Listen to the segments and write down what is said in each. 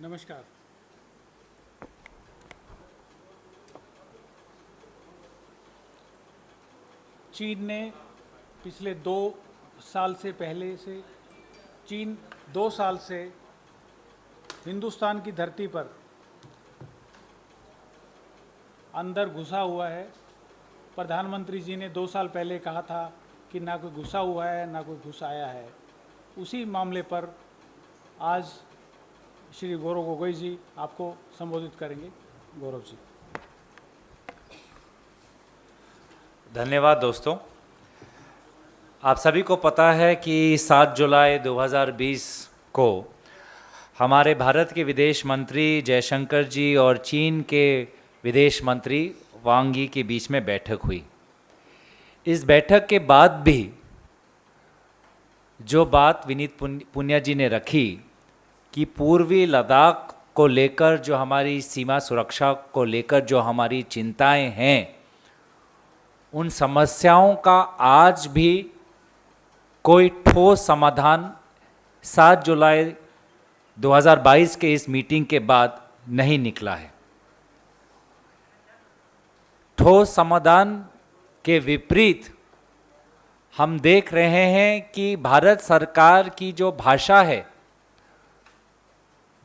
नमस्कार। चीन ने पिछले 2 साल से चीन 2 साल से हिंदुस्तान की धरती पर अंदर घुसा हुआ है। प्रधानमंत्री जी ने 2 साल पहले कहा था कि ना कोई घुसा हुआ है ना कोई घुस आया है। उसी मामले पर आज श्री गौरव गोगोई जी आपको संबोधित करेंगे। गौरव जी। धन्यवाद दोस्तों। आप सभी को पता है कि 7 जुलाई 2020 को हमारे भारत के विदेश मंत्री जयशंकर जी और चीन के विदेश मंत्री वांग यी के बीच में बैठक हुई। इस बैठक के बाद भी जो बात विनीत पुनिया जी ने रखी कि पूर्वी लद्दाख को लेकर जो हमारी सीमा सुरक्षा को लेकर जो हमारी चिंताएं हैं, उन समस्याओं का आज भी कोई ठोस समाधान 7 जुलाई 2022 के इस मीटिंग के बाद नहीं निकला है। ठोस समाधान के विपरीत हम देख रहे हैं कि भारत सरकार की जो भाषा है,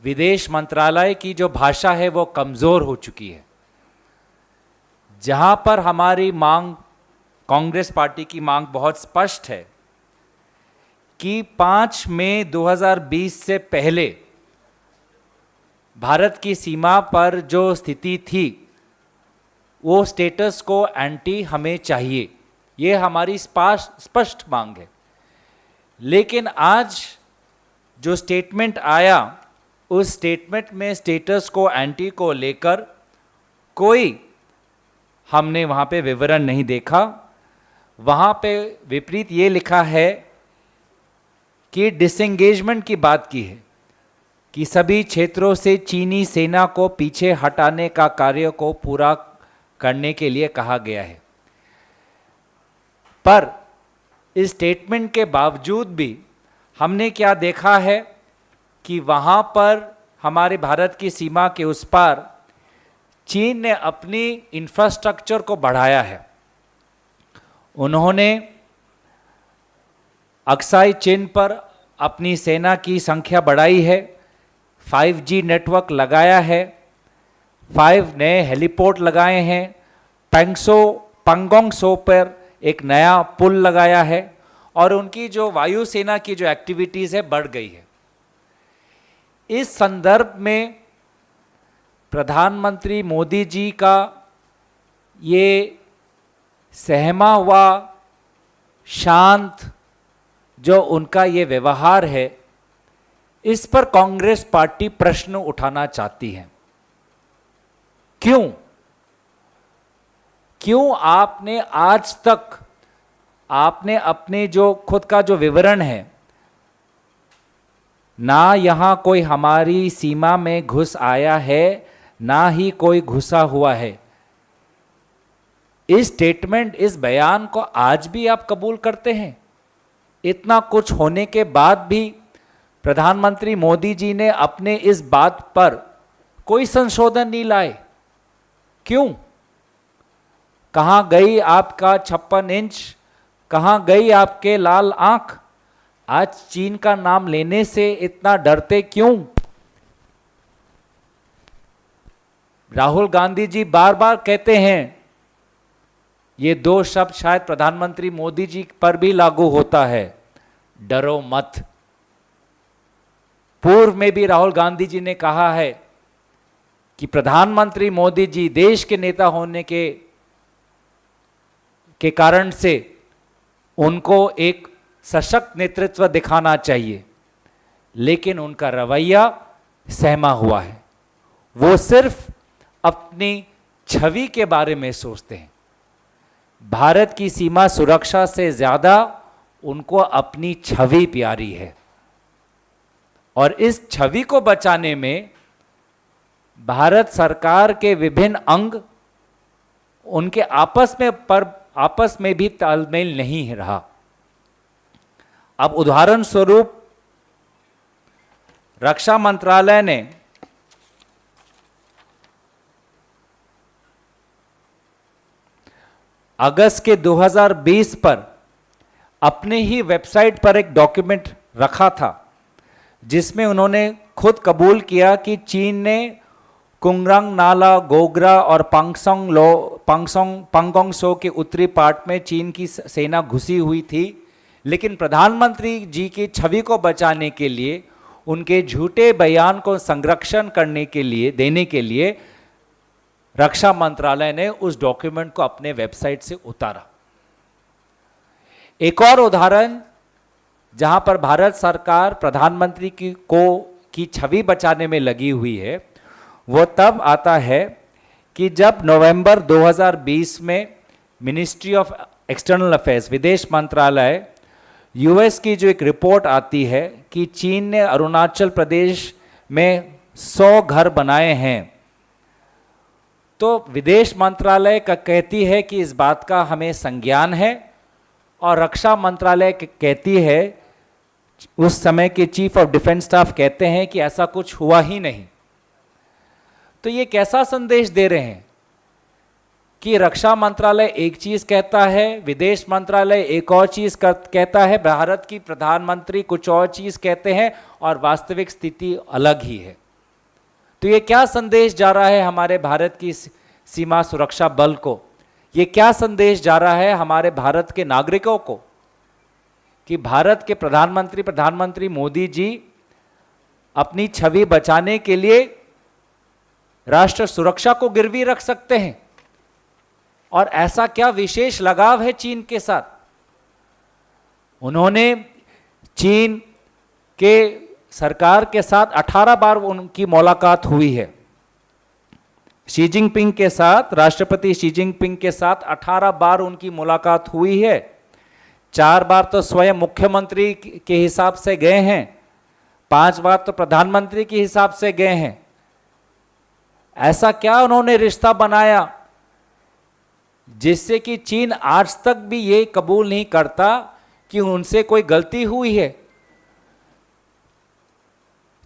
विदेश मंत्रालय की जो भाषा है, वो कमज़ोर हो चुकी है। जहां पर हमारी मांग, कांग्रेस पार्टी की मांग बहुत स्पष्ट है कि 5 मई 2020 से पहले भारत की सीमा पर जो स्थिति थी, वो स्टेटस को एंटी हमें चाहिए। ये हमारी स्पष्ट मांग है। लेकिन आज जो स्टेटमेंट आया, उस स्टेटमेंट में स्टेटस को एंटी को लेकर कोई हमने वहाँ पे विवरण नहीं देखा। वहाँ पे विपरीत ये लिखा है कि डिसएंगेजमेंट की बात की है कि सभी क्षेत्रों से चीनी सेना को पीछे हटाने का कार्य को पूरा करने के लिए कहा गया है। पर इस स्टेटमेंट के बावजूद भी हमने क्या देखा है कि वहाँ पर हमारे भारत की सीमा के उस पार चीन ने अपनी इंफ्रास्ट्रक्चर को बढ़ाया है। उन्होंने अक्साई चीन पर अपनी सेना की संख्या बढ़ाई है, 5G नेटवर्क लगाया है, 5 नए हेलीपोर्ट लगाए हैं, पंगोंग सो पर एक नया पुल लगाया है और उनकी जो वायुसेना की जो एक्टिविटीज़ है बढ़ गई है। इस संदर्भ में प्रधानमंत्री मोदी जी का ये सहमा हुआ शांत जो उनका ये व्यवहार है, इस पर कांग्रेस पार्टी प्रश्न उठाना चाहती है। क्यों आपने आज तक अपने जो खुद का जो विवरण है, ना यहाँ कोई हमारी सीमा में घुस आया है, ना ही कोई घुसा हुआ है। इस स्टेटमेंट, इस बयान को आज भी आप कबूल करते हैं? इतना कुछ होने के बाद भी प्रधानमंत्री मोदी जी ने अपने इस बात पर कोई संशोधन नहीं लाए। क्यों? कहाँ गई आपका 56 इंच? कहाँ गई आपके लाल आंख? आज चीन का नाम लेने से इतना डरते क्यों? राहुल गांधी जी बार बार कहते हैं, ये 2 शब्द शायद प्रधानमंत्री मोदी जी पर भी लागू होता है, डरो मत। पूर्व में भी राहुल गांधी जी ने कहा है कि प्रधानमंत्री मोदी जी देश के नेता होने के कारण से उनको एक सशक्त नेतृत्व दिखाना चाहिए, लेकिन उनका रवैया सहमा हुआ है। वो सिर्फ अपनी छवि के बारे में सोचते हैं। भारत की सीमा सुरक्षा से ज्यादा उनको अपनी छवि प्यारी है, और इस छवि को बचाने में भारत सरकार के विभिन्न अंग उनके आपस में भी तालमेल नहीं रहा। अब उदाहरण स्वरूप रक्षा मंत्रालय ने अगस्त के 2020 पर अपने ही वेबसाइट पर एक डॉक्यूमेंट रखा था जिसमें उन्होंने खुद कबूल किया कि चीन ने कुंगरंग नाला, गोगरा और पांगोंग सो के उत्तरी पार्ट में चीन की सेना घुसी हुई थी, लेकिन प्रधानमंत्री जी की छवि को बचाने के लिए, उनके झूठे बयान को संरक्षण करने के लिए, देने के लिए रक्षा मंत्रालय ने उस डॉक्यूमेंट को अपने वेबसाइट से उतारा। एक और उदाहरण जहां पर भारत सरकार प्रधानमंत्री की छवि बचाने में लगी हुई है, वो तब आता है कि जब नवंबर 2020 में मिनिस्ट्री ऑफ एक्सटर्नल अफेयर्स, विदेश मंत्रालय, यूएस की जो एक रिपोर्ट आती है कि चीन ने अरुणाचल प्रदेश में 100 घर बनाए हैं, तो विदेश मंत्रालय का कहती है कि इस बात का हमें संज्ञान है, और रक्षा मंत्रालय कहती है, उस समय के चीफ ऑफ डिफेंस स्टाफ कहते हैं कि ऐसा कुछ हुआ ही नहीं। तो ये कैसा संदेश दे रहे हैं कि रक्षा मंत्रालय एक चीज कहता है, विदेश मंत्रालय एक और चीज कहता है, भारत की प्रधानमंत्री कुछ और चीज कहते हैं, और वास्तविक स्थिति अलग ही है। तो ये क्या संदेश जा रहा है हमारे भारत की सीमा सुरक्षा बल को? ये क्या संदेश जा रहा है हमारे भारत के नागरिकों को कि भारत के प्रधानमंत्री मोदी जी अपनी छवि बचाने के लिए राष्ट्र सुरक्षा को गिरवी रख सकते हैं? और ऐसा क्या विशेष लगाव है चीन के साथ? उन्होंने चीन के सरकार के साथ 18 बार उनकी मुलाकात हुई है। शी जिनपिंग के साथ, राष्ट्रपति शी जिनपिंग के साथ 18 बार उनकी मुलाकात हुई है। 4 बार तो स्वयं मुख्यमंत्री के हिसाब से गए हैं, 5 बार तो प्रधानमंत्री के हिसाब से गए हैं। ऐसा क्या उन्होंने रिश्ता बनाया जिससे कि चीन आज तक भी ये कबूल नहीं करता कि उनसे कोई गलती हुई है?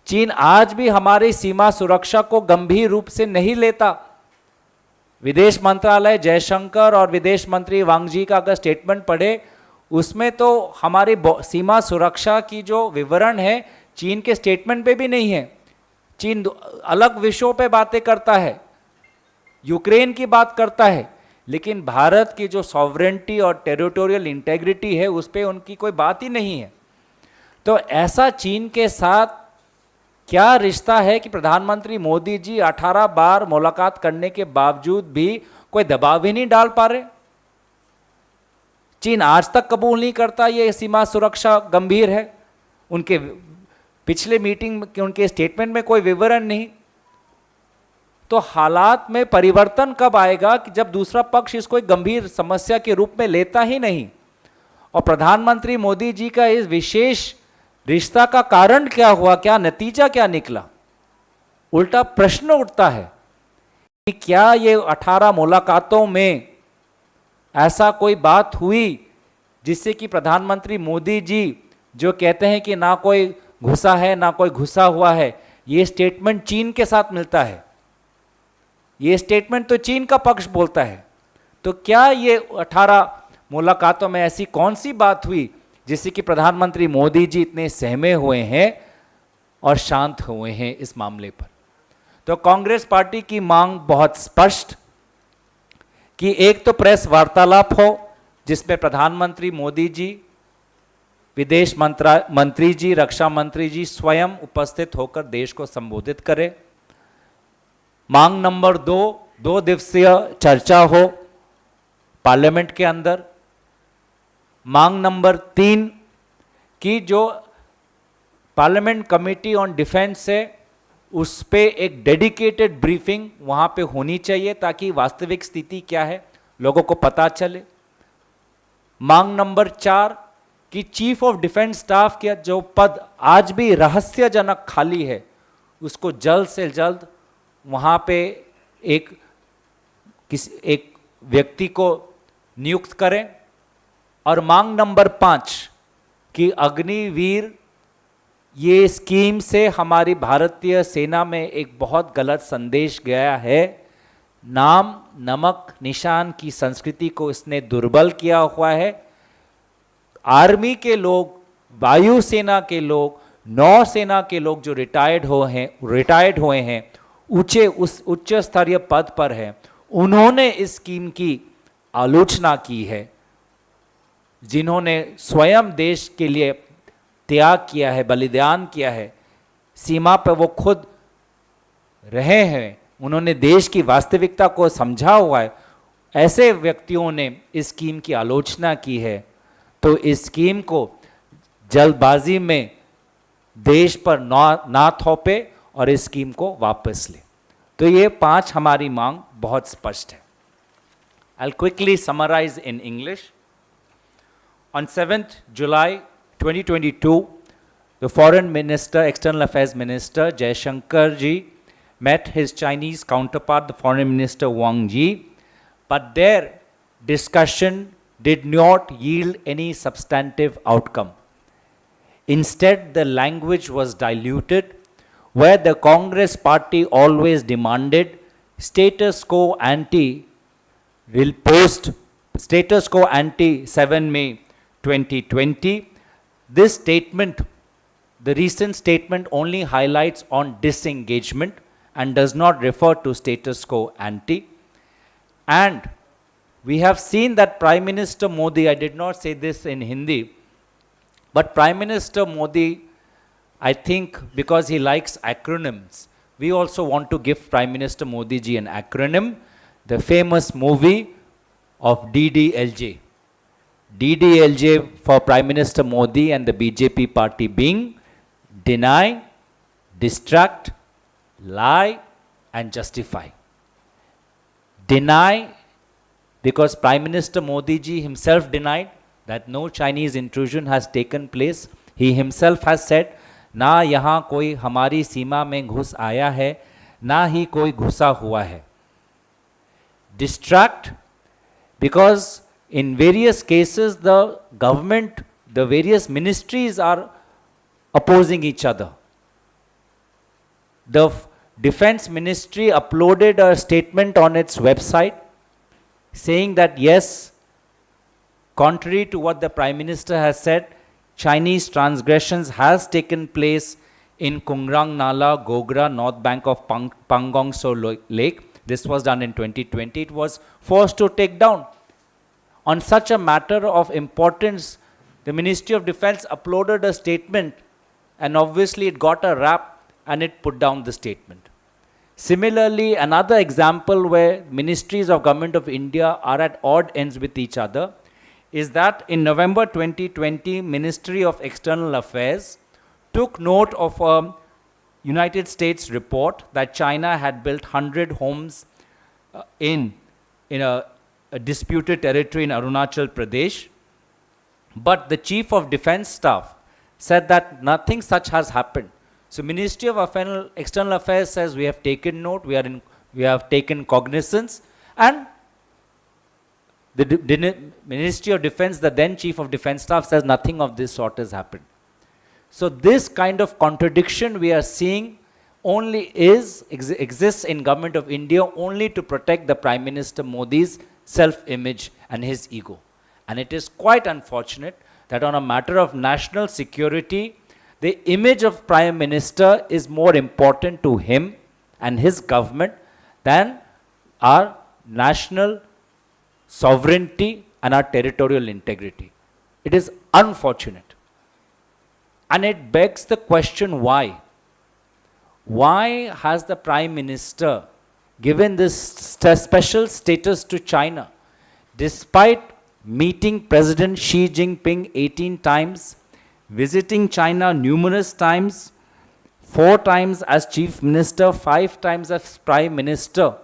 चीन आज भी हमारी सीमा सुरक्षा को गंभीर रूप से नहीं लेता। विदेश मंत्रालय जयशंकर और विदेश मंत्री वांग जी का अगर स्टेटमेंट पढ़े, उसमें तो हमारी सीमा सुरक्षा की जो विवरण है चीन के स्टेटमेंट पे भी नहीं है। चीन अलग विषयों पे बातें करता है, यूक्रेन की बात करता है, लेकिन भारत की जो सॉवरेंटी और टेरिटोरियल इंटेग्रिटी है उस पर उनकी कोई बात ही नहीं है। तो ऐसा चीन के साथ क्या रिश्ता है कि प्रधानमंत्री मोदी जी 18 बार मुलाकात करने के बावजूद भी कोई दबाव ही नहीं डाल पा रहे? चीन आज तक कबूल नहीं करता ये सीमा सुरक्षा गंभीर है। उनके पिछले मीटिंग के उनके स्टेटमेंट में कोई विवरण नहीं। तो हालात में परिवर्तन कब आएगा कि जब दूसरा पक्ष इसको एक गंभीर समस्या के रूप में लेता ही नहीं? और प्रधानमंत्री मोदी जी का इस विशेष रिश्ता का कारण क्या हुआ, क्या नतीजा क्या निकला? उल्टा प्रश्न उठता है कि क्या ये 18 मुलाकातों में ऐसा कोई बात हुई जिससे कि प्रधानमंत्री मोदी जी जो कहते हैं कि ना कोई घुसा है ना कोई घुसा हुआ है, ये स्टेटमेंट चीन के साथ मिलता है? ये स्टेटमेंट तो चीन का पक्ष बोलता है। तो क्या ये 18 मुलाकातों में ऐसी कौन सी बात हुई जिससे कि प्रधानमंत्री मोदी जी इतने सहमे हुए हैं और शांत हुए हैं इस मामले पर? तो कांग्रेस पार्टी की मांग बहुत स्पष्ट कि एक तो प्रेस वार्तालाप हो जिसमें प्रधानमंत्री मोदी जी, विदेश मंत्री जी, रक्षा मंत्री जी स्वयं उपस्थित होकर देश को संबोधित करें। मांग नंबर 2 दिवसीय चर्चा हो पार्लियामेंट के अंदर। मांग नंबर 3 की जो पार्लियामेंट कमेटी ऑन डिफेंस है उस पे एक डेडिकेटेड ब्रीफिंग वहां पे होनी चाहिए ताकि वास्तविक स्थिति क्या है लोगों को पता चले। मांग नंबर 4 कि चीफ ऑफ डिफेंस स्टाफ का जो पद आज भी रहस्यजनक खाली है उसको जल्द से जल्द वहां पे एक व्यक्ति को नियुक्त करें। और मांग नंबर 5 कि अग्निवीर ये स्कीम से हमारी भारतीय सेना में एक बहुत गलत संदेश गया है नाम नमक निशान की संस्कृति को इसने दुर्बल किया हुआ है। आर्मी के लोग, वायुसेना के लोग, नौसेना के लोग जो रिटायर्ड हुए हैं, उच्च स्तरीय पद पर हैं, उन्होंने इस स्कीम की आलोचना की है। जिन्होंने स्वयं देश के लिए त्याग किया है, बलिदान किया है, सीमा पर वो खुद रहे हैं, उन्होंने देश की वास्तविकता को समझा हुआ है, ऐसे व्यक्तियों ने इस स्कीम की आलोचना की है। तो इस स्कीम को जल्दबाजी में देश पर ना थोपे और इस स्कीम को वापस ले। तो ये 5 हमारी मांग बहुत स्पष्ट है। I'll quickly summarize in English. On 7th July 2022, the Foreign Minister, External Affairs Minister Jaishankar ji met his Chinese counterpart, the Foreign Minister Wang Yi, but their discussion did not yield any substantive outcome. Instead, the language was diluted, where the Congress party always demanded status quo ante will post status quo ante 7 May 2020. This statement, the recent statement, only highlights on disengagement and does not refer to status quo ante. And we have seen that Prime Minister Modi, I did not say this in Hindi, but Prime Minister Modi, I think because he likes acronyms, we also want to give Prime Minister Modi ji an acronym, the famous movie of DDLJ. DDLJ for Prime Minister Modi and the BJP party being deny, distract, lie and justify. Deny, because Prime Minister Modi ji himself denied that no Chinese intrusion has taken place. He himself has said, ना यहाँ कोई हमारी सीमा में घुस आया है, ना ही कोई घुसा हुआ है. Distract, because in various cases the government, the various ministries are opposing each other. The Defense Ministry uploaded a statement on its website saying that yes, contrary to what the Prime Minister has said, Chinese transgressions has taken place in Kungrang Nala, Gogra, north bank of Pangong So Lake. This was done in 2020. It was forced to take down. On such a matter of importance, the Ministry of Defense uploaded a statement and obviously it got a rap and it put down the statement. Similarly, another example where ministries of Government of India are at odd ends with each other is that in November 2020, Ministry of External Affairs took note of a United States report that China had built 100 homes in a disputed territory in Arunachal Pradesh. But the Chief of Defense Staff said that nothing such has happened. So Ministry of External Affairs says we have taken note, we have taken cognizance, and the Ministry of Defense, the then Chief of Defense Staff, says nothing of this sort has happened. So this kind of contradiction we are seeing only exists in Government of India only to protect the Prime Minister Modi's self-image and his ego. And it is quite unfortunate that on a matter of national security, the image of Prime Minister is more important to him and his government than our national sovereignty and our territorial integrity. It is unfortunate. And it begs the question, why? Why has the Prime Minister given this special status to China, despite meeting President Xi Jinping 18 times, visiting China numerous times, 4 times as Chief Minister, 5 times as Prime Minister?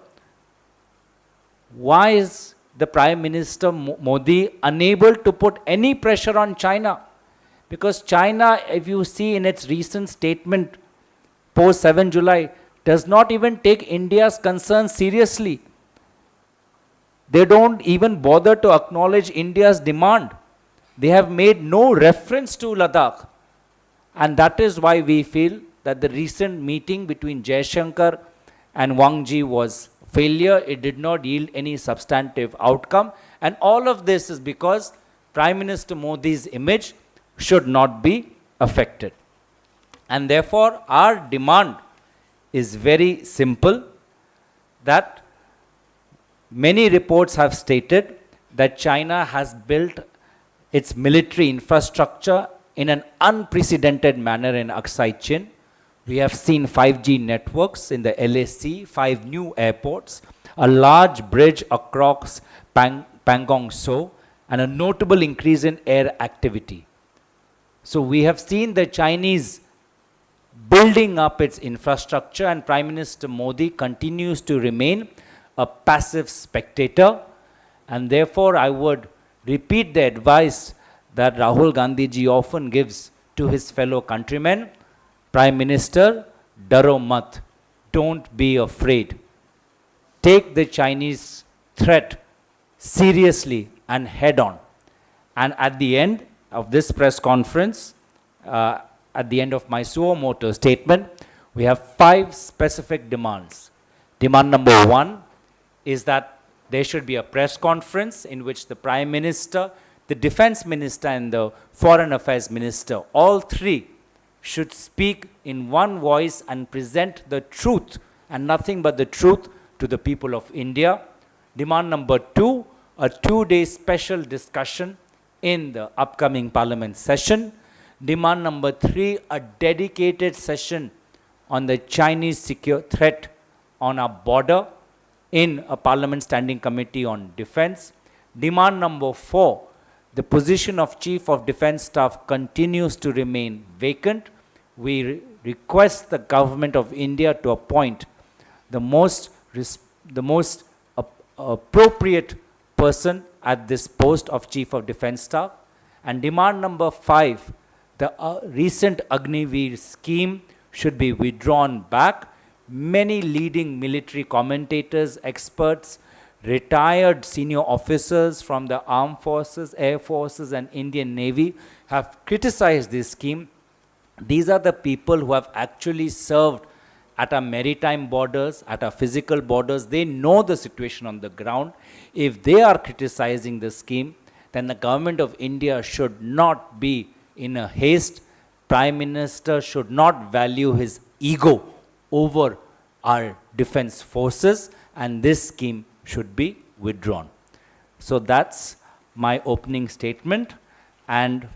Why is the Prime Minister Modi unable to put any pressure on China? Because China, if you see in its recent statement post 7 July, does not even take India's concerns seriously. They don't even bother to acknowledge India's demand. They have made no reference to Ladakh. And that is why we feel that the recent meeting between Jaishankar and Wang Yi was failure. It did not yield any substantive outcome. And all of this is because Prime Minister Modi's image should not be affected. And therefore, our demand is very simple, that many reports have stated that China has built its military infrastructure in an unprecedented manner in Aksai Chin. We have seen 5G networks in the LAC, 5 new airports, a large bridge across Pangong Tso, and a notable increase in air activity. So we have seen the Chinese building up its infrastructure, and Prime Minister Modi continues to remain a passive spectator. And therefore, I would repeat the advice that Rahul Gandhi ji often gives to his fellow countrymen: Prime Minister, daro mat, don't be afraid. Take the Chinese threat seriously and head on. And at the end of this press conference, at the end of my suo motu statement, we have 5 specific demands. Demand number 1 is that there should be a press conference in which the Prime Minister, the Defense Minister, and the Foreign Affairs Minister, all 3 should speak in one voice and present the truth and nothing but the truth to the people of India. Demand number 2, a 2-day special discussion in the upcoming Parliament session. Demand number 3, a dedicated session on the Chinese secure threat on our border in a Parliament Standing Committee on Defense. Demand number 4, the position of Chief of Defense Staff continues to remain vacant. We request the Government of India to appoint the most appropriate person at this post of Chief of Defense Staff. And demand number 5, the recent Agniveer scheme should be withdrawn back. Many leading military commentators, experts, retired senior officers from the armed forces, air forces, and Indian Navy have criticized this scheme. These are the people who have actually served at our maritime borders, at our physical borders. They know the situation on the ground. If they are criticizing the scheme, then the Government of India should not be in a haste. Prime Minister should not value his ego over our defense forces, and this scheme should be withdrawn. So that's my opening statement. And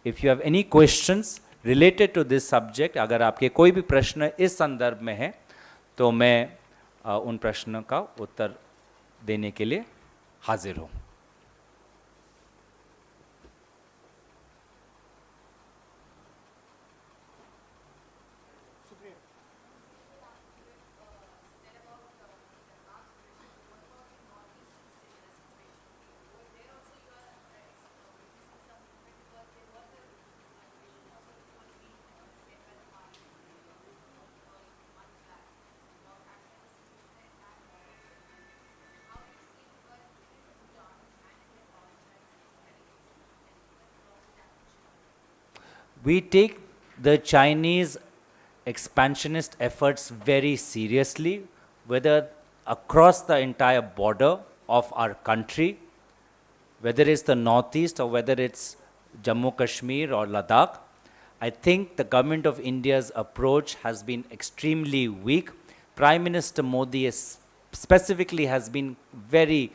if you have any questions related to this subject, अगर आपके कोई भी प्रश्न इस संदर्भ में है, तो मैं उन प्रश्नों का उत्तर देने के लिए हाजिर हूँ. We take the Chinese expansionist efforts very seriously, whether across the entire border of our country, whether it's the Northeast or whether it's Jammu Kashmir or Ladakh. I think the Government of India's approach has been extremely weak. Prime Minister Modi specifically has been very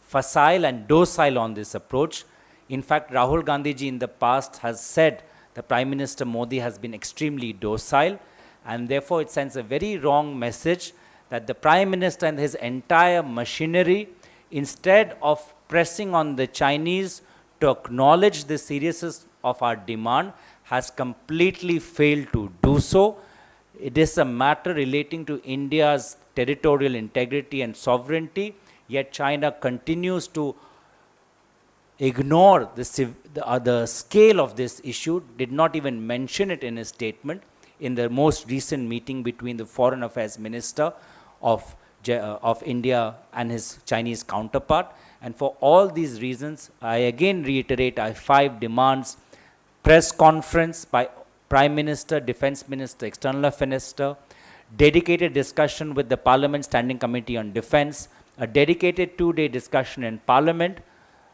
facile and docile on this approach. In fact, Rahul Gandhi ji in the past has said the Prime Minister Modi has been extremely docile, and therefore it sends a very wrong message that the Prime Minister and his entire machinery, instead of pressing on the Chinese to acknowledge the seriousness of our demand, has completely failed to do so. It is a matter relating to India's territorial integrity and sovereignty, yet China continues to ignore the scale of this issue, did not even mention it in his statement in the most recent meeting between the Foreign Affairs Minister of India and his Chinese counterpart. And for all these reasons, I again reiterate our 5 demands: press conference by Prime Minister, Defense Minister, External Affairs Minister, dedicated discussion with the Parliament Standing Committee on Defence, a dedicated 2-day discussion in Parliament,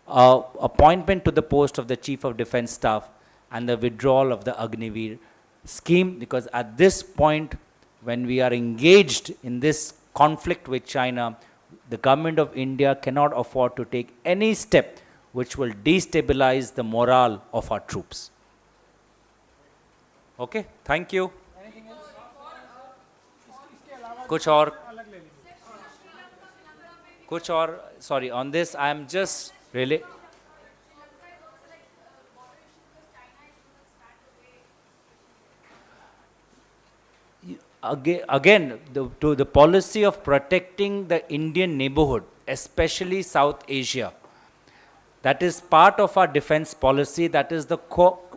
appointment to the post of the Chief of Defence Staff, and the withdrawal of the Agniveer scheme, because at this point, when we are engaged in this conflict with China, the government of India cannot afford to take any step which will destabilize the morale of our troops. Okay, thank you. कुछ और sorry, on this I am just really again to the policy of protecting the Indian neighborhood, especially South Asia. That is part of our defense policy. That is the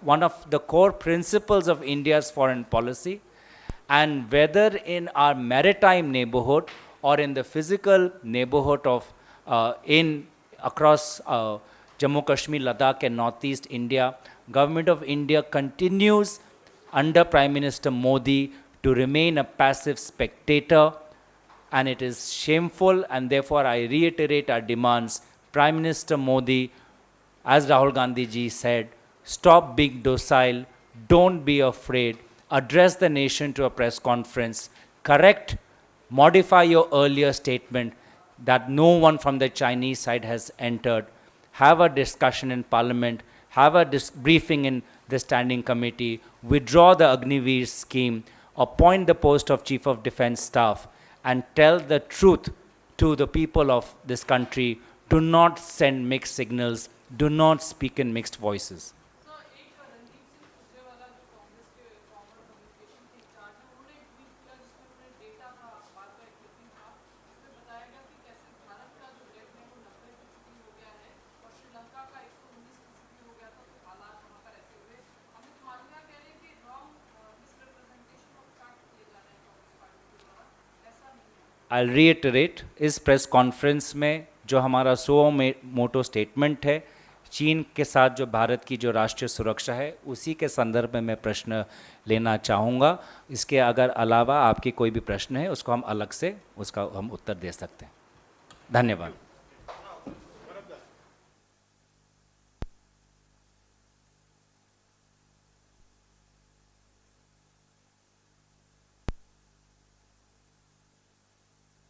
one of the core principles of India's foreign policy. And whether in our maritime neighborhood or in the physical neighborhood of across Jammu Kashmir, Ladakh and Northeast India, Government of India continues under Prime Minister Modi to remain a passive spectator, and it is shameful, and therefore I reiterate our demands. Prime Minister Modi, as Rahul Gandhi ji said, stop being docile, don't be afraid, address the nation to a press conference, correct, modify your earlier statement that no one from the Chinese side has entered, have a discussion in Parliament, have a briefing in the Standing Committee, withdraw the Agniveer scheme, appoint the post of Chief of Defence Staff, and tell the truth to the people of this country. Do not send mixed signals, do not speak in mixed voices. I'll reiterate, इस press conference में जो हमारा मोटो statement है, चीन के साथ जो भारत की जो राष्ट्रीय सुरक्षा है, उसी के संदर्भ में मैं प्रश्न लेना चाहूँगा. इसके अगर अलावा आपकी कोई भी प्रश्न है, उसको हम अलग से उसका हम उत्तर दे सकते हैं. धन्यवाद.